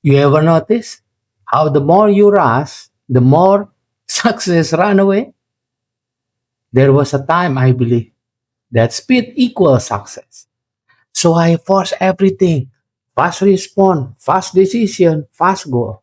You ever notice how the more you rush, the more success run away? There was a time I believe that speed equals success. So I force everything. Fast response, fast decision, fast goal.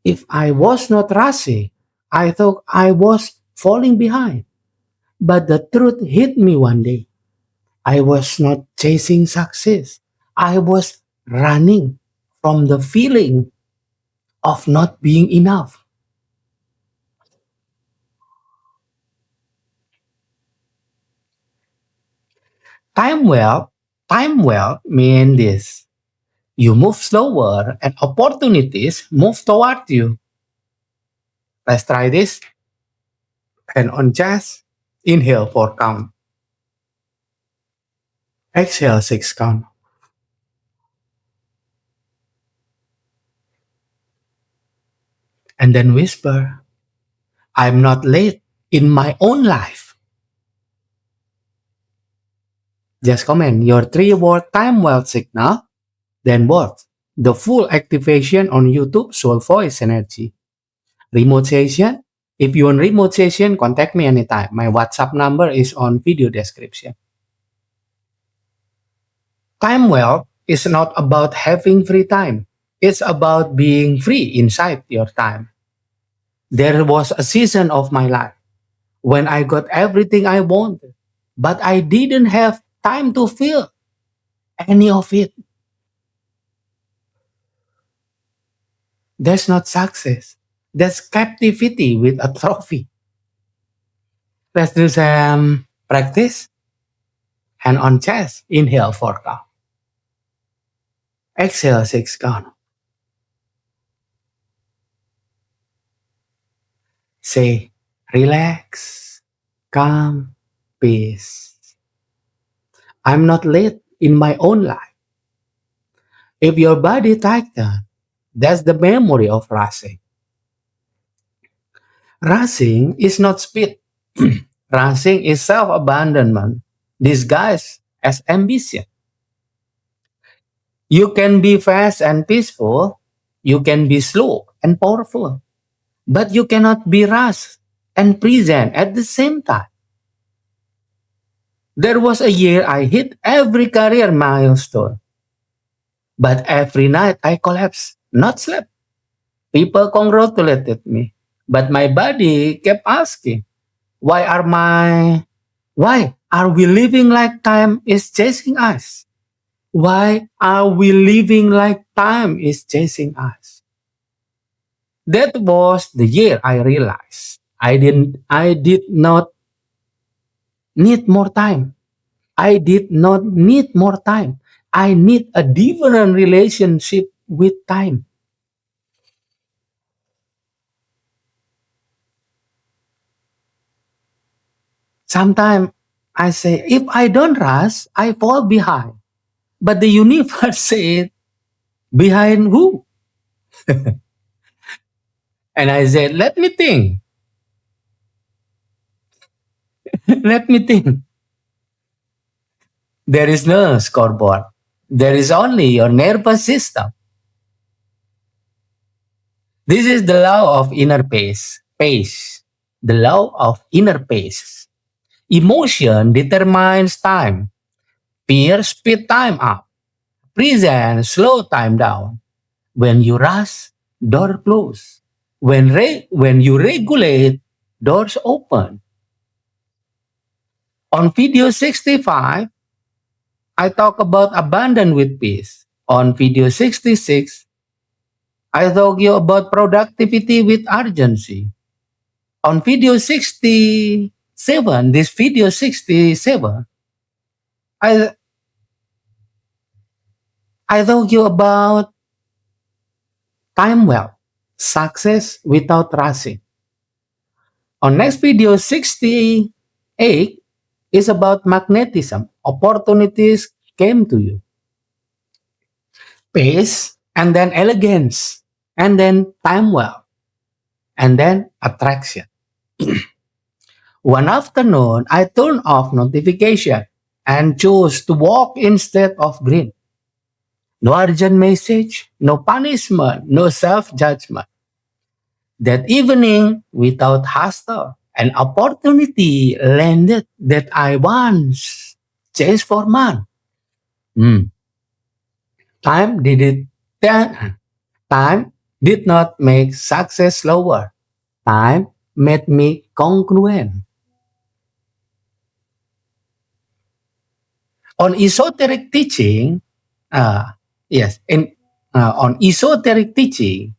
If I was not rushing, I thought I was falling behind. But the truth hit me one day. I was not chasing success. I was running from the feeling of not being enough. Time well, time well mean this. You move slower and opportunities move toward you. Let's try this. And on chest, inhale 4 count. Exhale 6 count. And then whisper, I'm not late in my own life. Just comment your 3 word time well signal, then what? The full activation on YouTube Soul Voice Energy. Remote session. If you want remote session, contact me anytime. My WhatsApp number is on video description. Time well is not about having free time. It's about being free inside your time. There was a season of my life when I got everything I wanted, but I didn't have time to feel any of it. That's not success. That's captivity with a trophy. Let's do some practice. Hand on chest. Inhale 4 count. Exhale 6 count. Say relax, calm, peace. I'm not late in my own life. If your body tightens, that's the memory of rushing. Rushing is not speed. Rushing is self-abandonment disguised as ambition. You can be fast and peaceful. You can be slow and powerful. But you cannot be rushed and present at the same time. There was a year I hit every career milestone, but every night I collapsed, not slept. People congratulated me, but my body kept asking, why are my why are we living like time is chasing us? Why are we living like time is chasing us? That was the year I realized I did not need more time. I did not need more time. I need a different relationship with time. Sometimes I say, if I don't rush, I fall behind. But the universe said, behind who? And I said, let me think. Let me think. There is no scoreboard. There is only your nervous system. This is the law of inner pace. Pace. The law of inner pace. Emotion determines time. Fear speed time up. Present slow time down. When you rush, door close. When you regulate, doors open. On video 65, I talk about abandon with peace. On video 66, I talk you about productivity with urgency. On video 67, this video 67, I, I talk you about time well, success without rushing. On next video 68 is about magnetism. Opportunities came to you. Pace and then elegance and then time well and then attraction. One afternoon, I turned off notification and chose to walk instead of green. No urgent message, no punishment, no self judgment. That evening, without hustle, an opportunity landed that I once chased for months. Hmm. Time did it. Time did not make success slower. Time made me congruent. On esoteric teaching, uh, yes, on esoteric teaching,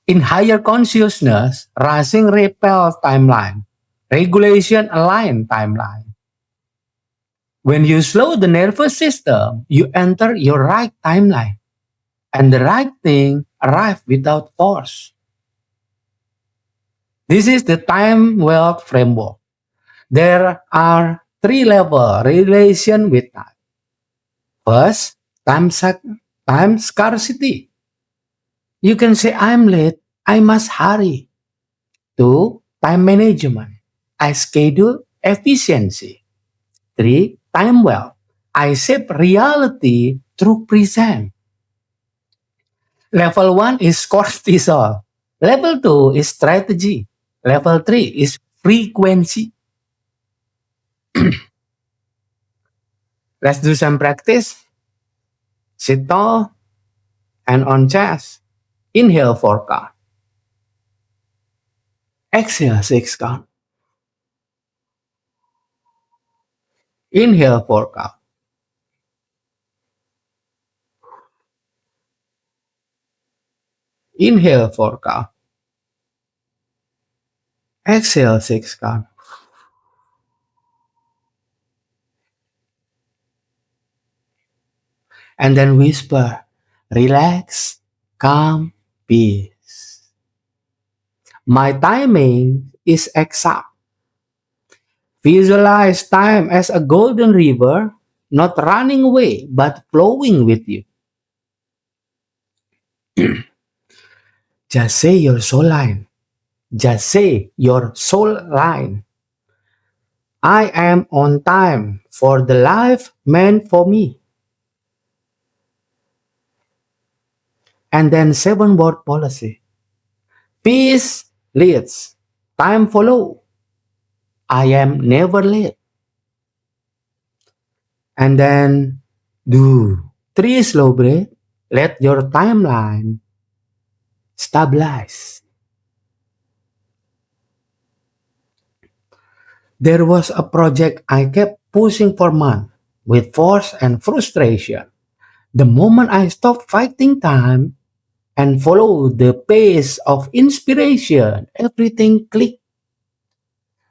in higher consciousness, rushing repels timeline, regulation align timeline. When you slow the nervous system, you enter your right timeline, and the right thing arrive without force. This is the time wealth framework. There are three level relation with time. First, time scarcity. You can say, I'm late, I must hurry. Two, time management. I schedule efficiency. Three, time well. I shape reality through present. Level one is cortisol. Level two is strategy. Level three is frequency. Let's do some practice. Sit tall and on chest. Inhale 4 count. Exhale 6 count. Inhale 4 count. Inhale 4 count. Exhale 6 count. And then whisper, relax, calm, peace. My timing is exact. Visualize time as a golden river, not running away, but flowing with you. Just say your soul line. Just say your soul line. I am on time for the life meant for me. And then 7 word policy. Peace leads. Time follow. I am never late. And then do 3 slow breath. Let your timeline stabilize. There was a project I kept pushing for months with force and frustration. The moment I stopped fighting time and followed the pace of inspiration, everything clicked.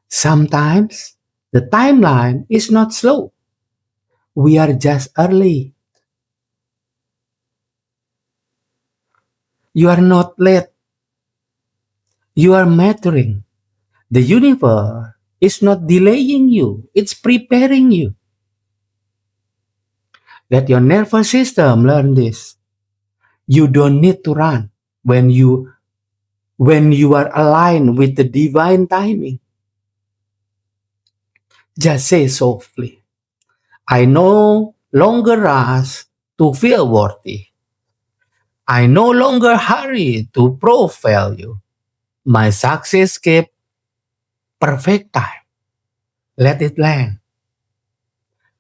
Sometimes the timeline is not slow. We are just early. You are not late. You are maturing. The universe is not delaying you, it's preparing you. Let your nervous system learn this. You don't need to run when you are aligned with the divine timing. Just say softly, I no longer rush to feel worthy. I no longer hurry to prove value. My success kept perfect time. Let it land,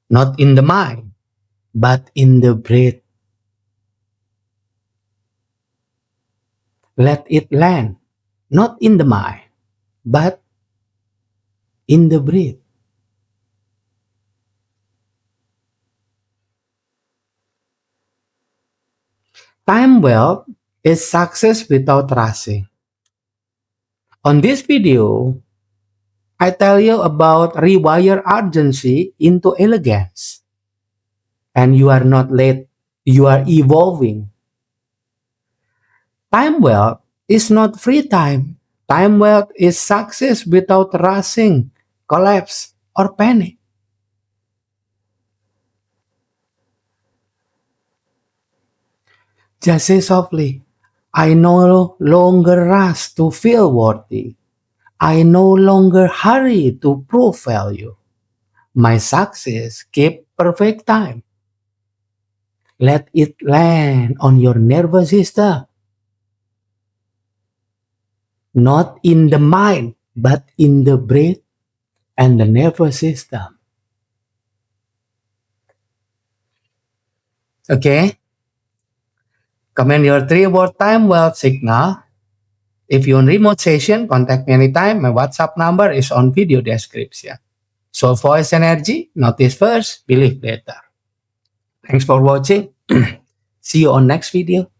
not in the mind, but in the breath. Let it land, not in the mind, but in the breath. Time well is success without rushing. On this video, I tell you about rewire urgency into elegance. And you are not late, you are evolving. Time wealth is not free time. Time wealth is success without rushing, collapse, or panic. Just say softly, I no longer rush to feel worthy. I no longer hurry to prove value. My success keep perfect time. Let it land on your nervous system, not in the mind, but in the brain and the nervous system. Okay? Command your three-word time wealth signal. If you on remote session, contact me anytime. My WhatsApp number is on video description. So voice energy, notice first, believe later. Thanks for watching. See you on next video.